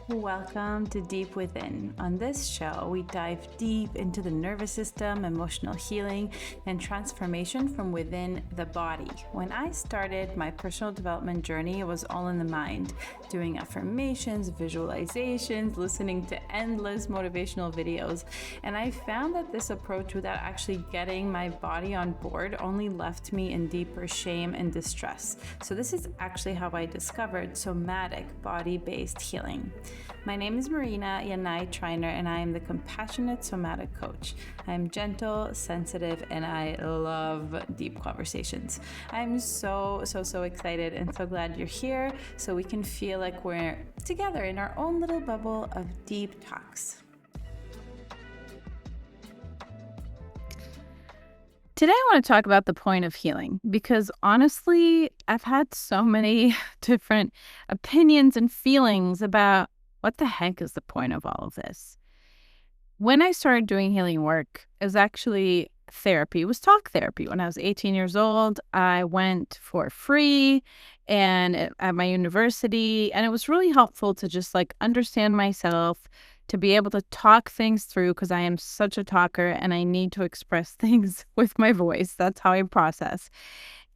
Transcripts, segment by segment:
Welcome to Deep Within. On this show, we dive deep into the nervous system, emotional healing, and transformation from within the body. When I started my personal development journey, it was all in the mind, doing affirmations, visualizations, listening to endless motivational videos. And I found that this approach, without actually getting my body on board, only left me in deeper shame and distress. So this is actually how I discovered somatic body-based healing. My name is Marina Triner, and I am the compassionate somatic coach. I am gentle, sensitive, and I love deep conversations. I'm so excited and so glad you're here so we can feel like we're together in our own little bubble of deep talks. Today, I want to talk about the point of healing because honestly, I've had so many different opinions and feelings about what the heck is the point of all of this. When I started doing healing work, it was actually therapy. It was talk therapy. When I was 18 years old, I went for free and at my university, and it was really helpful to just understand myself, to be able to talk things through because I am such a talker and I need to express things with my voice. That's how I process.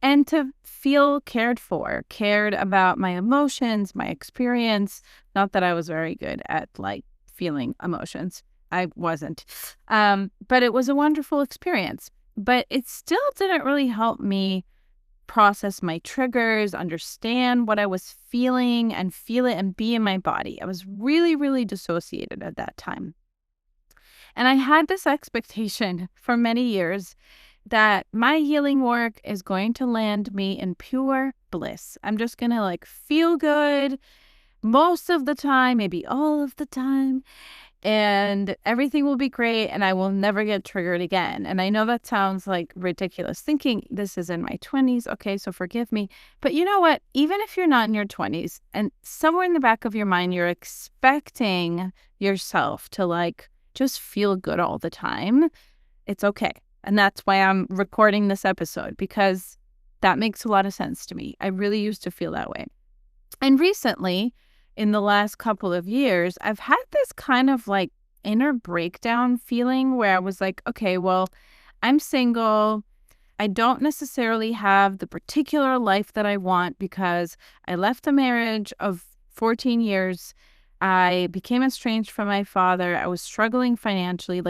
And to feel cared for, cared about my emotions, my experience. Not that I was very good at feeling emotions. I wasn't. But it was a wonderful experience. But it still didn't really help me process my triggers, understand what I was feeling and feel it and be in my body. I was really, really dissociated at that time. And I had this expectation for many years that my healing work is going to land me in pure bliss. I'm just going to feel good most of the time, maybe all of the time, and everything will be great and I will never get triggered again. And I know that sounds like ridiculous thinking. This is in my 20s. Okay, so forgive me. But you know what? Even if you're not in your 20s and somewhere in the back of your mind, you're expecting yourself to just feel good all the time, it's okay. And that's why I'm recording this episode, because that makes a lot of sense to me. I really used to feel that way. And recently, in the last couple of years, I've had this kind of inner breakdown feeling where I was okay, well, I'm single. I don't necessarily have the particular life that I want because I left a marriage of 14 years. I became estranged from my father. I was struggling financially.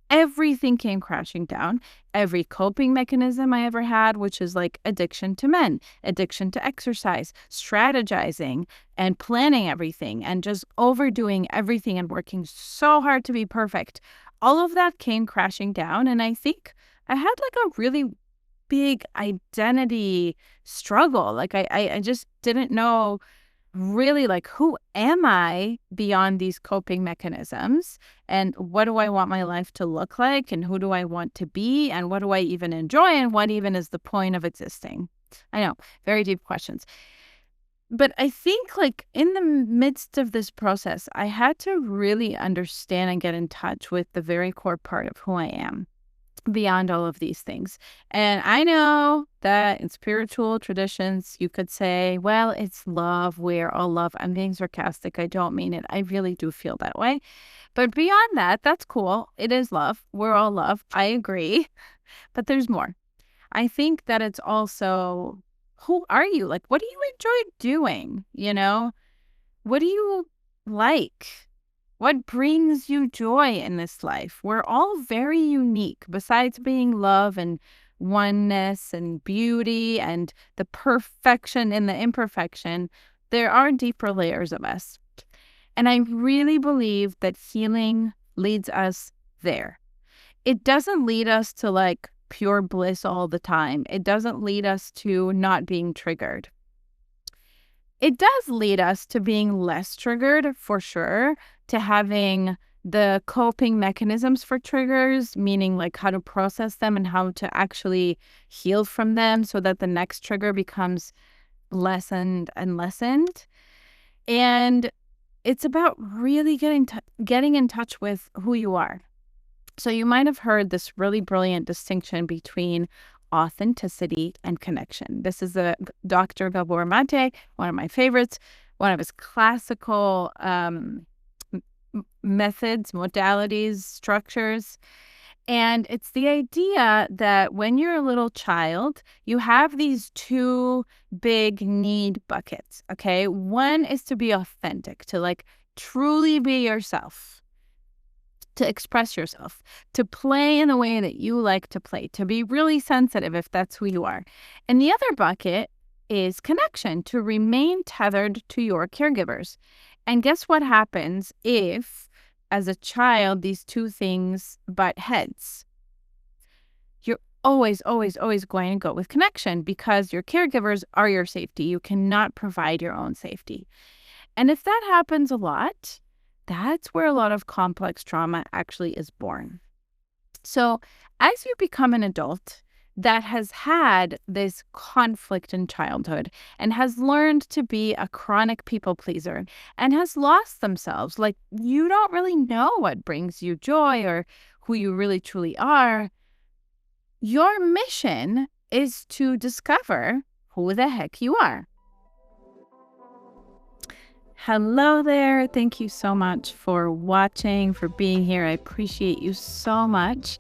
Everything came crashing down. Every coping mechanism I ever had, which is addiction to men, addiction to exercise, strategizing and planning everything and just overdoing everything and working so hard to be perfect. All of that came crashing down. And I think I had a really big identity struggle. I just didn't know really who am I beyond these coping mechanisms, and what do I want my life to look like, and who do I want to be, and what do I even enjoy, and what even is the point of existing? I know, very deep questions. But I think in the midst of this process, I had to really understand and get in touch with the very core part of who I am beyond all of these things. And I know that in spiritual traditions, you could say, well, it's love. We're all love. I'm being sarcastic. I don't mean it. I really do feel that way. But beyond that, that's cool. It is love. We're all love. I agree. But there's more. I think that it's also, who are you? What do you enjoy doing? What do you like? What brings you joy in this life? We're all very unique. Besides being love and oneness and beauty and the perfection and the imperfection, there are deeper layers of us. And I really believe that healing leads us there. It doesn't lead us to pure bliss all the time. It doesn't lead us to not being triggered. It does lead us to being less triggered, for sure, to having the coping mechanisms for triggers, meaning how to process them and how to actually heal from them so that the next trigger becomes lessened and lessened. And it's about really getting in touch with who you are. So you might have heard this really brilliant distinction between authenticity and connection. This is a Dr. Gabor Maté, one of my favorites. one of his classical methods, modalities, structures. And it's the idea that when you're a little child, you have these two big need buckets, okay? One is to be authentic, to like truly be yourself, to express yourself, to play in the way that you like to play, to be really sensitive if that's who you are. And the other bucket is connection, to remain tethered to your caregivers. And guess what happens if, as a child, these two things butt heads? You're always, always, always going to go with connection because your caregivers are your safety. You cannot provide your own safety. And if that happens a lot, that's where a lot of complex trauma actually is born. So as you become an adult that has had this conflict in childhood and has learned to be a chronic people pleaser and has lost themselves, like you don't really know what brings you joy or who you really truly are, your mission is to discover who the heck you are. Hello there. Thank you so much for watching, for being here. I appreciate you so much.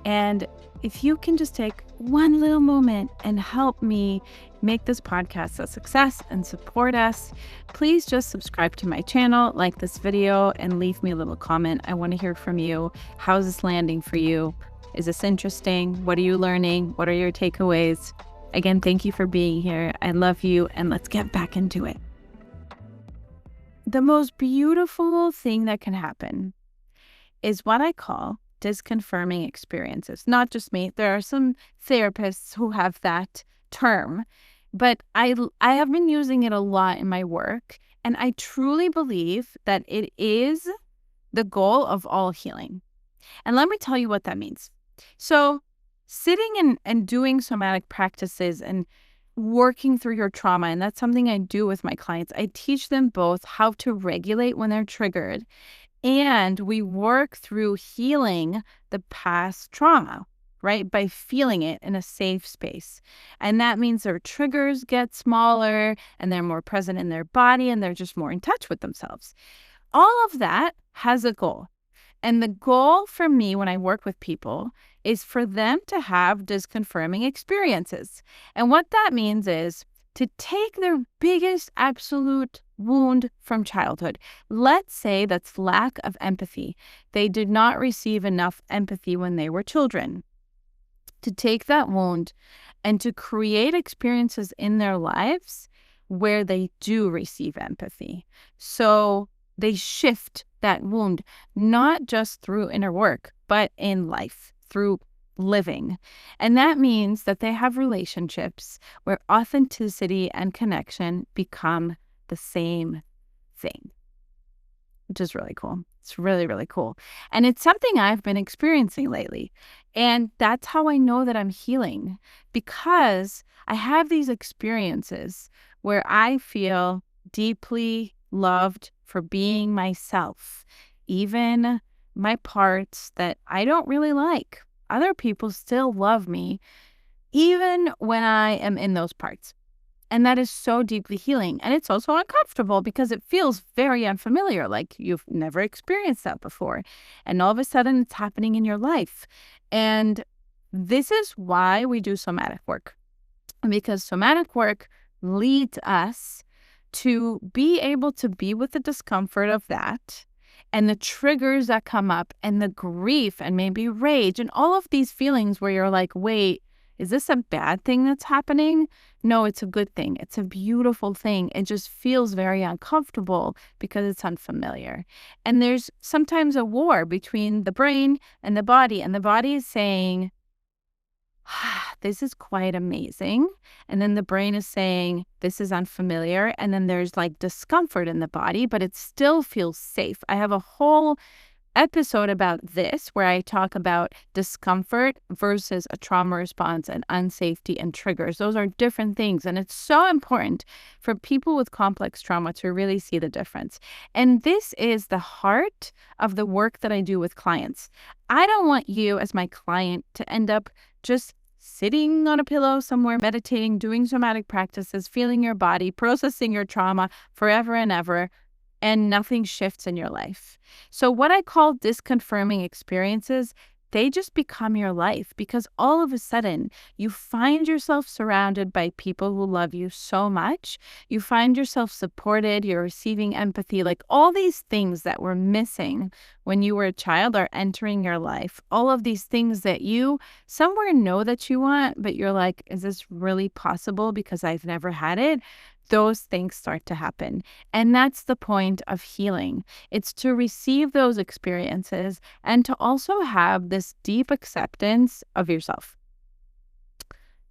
And if you can just take one little moment and help me make this podcast a success and support us, please just subscribe to my channel, like this video, and leave me a little comment. I want to hear from you. How's this landing for you? Is this interesting? What are you learning? What are your takeaways? Again, thank you for being here. I love you, and let's get back into it. The most beautiful thing that can happen is what I call disconfirming experiences. Not just me. There are some therapists who have that term, but I have been using it a lot in my work, and I truly believe that it is the goal of all healing. And let me tell you what that means. So sitting and doing somatic practices and working through your trauma, and that's something I do with my clients. I teach them both how to regulate when they're triggered, and we work through healing the past trauma, right? By feeling it in a safe space. And that means their triggers get smaller and they're more present in their body and they're just more in touch with themselves. All of that has a goal. And the goal for me when I work with people is for them to have disconfirming experiences. And what that means is to take their biggest absolute wound from childhood. Let's say that's lack of empathy. They did not receive enough empathy when they were children. To take that wound and to create experiences in their lives where they do receive empathy. So they shift that wound, not just through inner work, but in life, through living. And that means that they have relationships where authenticity and connection become the same thing, which is really cool. It's really, really cool. And it's something I've been experiencing lately. And that's how I know that I'm healing, because I have these experiences where I feel deeply loved for being myself, even my parts that I don't really like. Other people still love me, even when I am in those parts. And that is so deeply healing. And it's also uncomfortable because it feels very unfamiliar, like you've never experienced that before. And all of a sudden it's happening in your life. And this is why we do somatic work, because somatic work leads us to be able to be with the discomfort of that and the triggers that come up and the grief and maybe rage and all of these feelings where you're like, wait, is this a bad thing that's happening? No, it's a good thing. It's a beautiful thing. It just feels very uncomfortable because it's unfamiliar. And there's sometimes a war between the brain and the body is saying, this is quite amazing. And then the brain is saying, this is unfamiliar. And then there's like discomfort in the body, but it still feels safe. I have a whole episode about this where I talk about discomfort versus a trauma response and unsafety and triggers. Those are different things. And it's so important for people with complex trauma to really see the difference. And this is the heart of the work that I do with clients. I don't want you as my client to end up just sitting on a pillow somewhere, meditating, doing somatic practices, feeling your body, processing your trauma forever and ever, and nothing shifts in your life. So what I call disconfirming experiences, they just become your life because all of a sudden you find yourself surrounded by people who love you so much. You find yourself supported, you're receiving empathy, like all these things that were missing when you were a child are entering your life. All of these things that you somewhere know that you want, but you're like, is this really possible because I've never had it? Those things start to happen. And that's the point of healing. It's to receive those experiences and to also have this deep acceptance of yourself.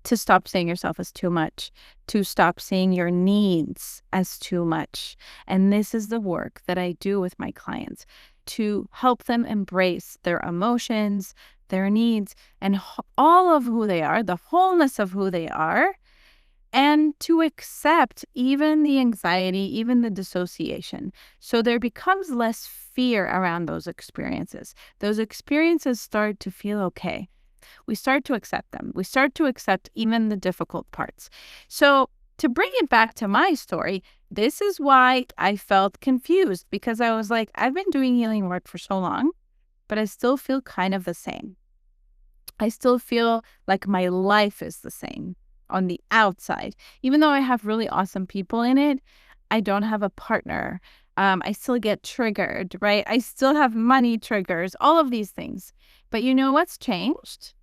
To stop seeing yourself as too much, to stop seeing your needs as too much. And this is the work that I do with my clients to help them embrace their emotions, their needs, and all of who they are, the wholeness of who they are, and to accept even the anxiety, even the dissociation. So there becomes less fear around those experiences. Those experiences start to feel okay. We start to accept them. We start to accept even the difficult parts. So to bring it back to my story, this is why I felt confused, because I was like, I've been doing healing work for so long, but I still feel kind of the same. I still feel like my life is the same on the outside. Even though I have really awesome people in it, I don't have a partner. I still get triggered, right? I still have money triggers, all of these things. But you know what's changed?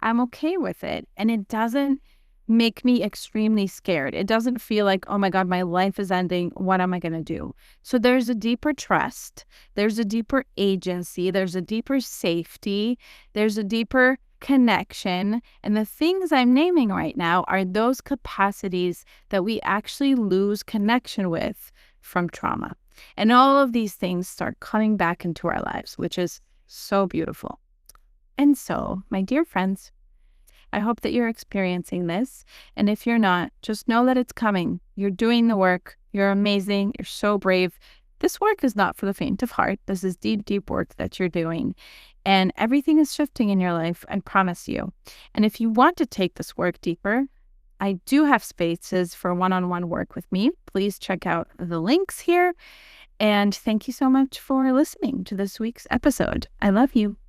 I'm okay with it. And it doesn't make me extremely scared. It doesn't feel like, oh my God, my life is ending. What am I going to do? So there's a deeper trust. There's a deeper agency. There's a deeper safety. There's a deeper connection. And the things I'm naming right now are those capacities that we actually lose connection with from trauma. And all of these things start coming back into our lives, which is so beautiful. And so, my dear friends, I hope that you're experiencing this. And if you're not, just know that it's coming. You're doing the work. You're amazing. You're so brave. This work is not for the faint of heart. This is deep, deep work that you're doing. And everything is shifting in your life, I promise you. And if you want to take this work deeper, I do have spaces for one-on-one work with me. Please check out the links here. And thank you so much for listening to this week's episode. I love you.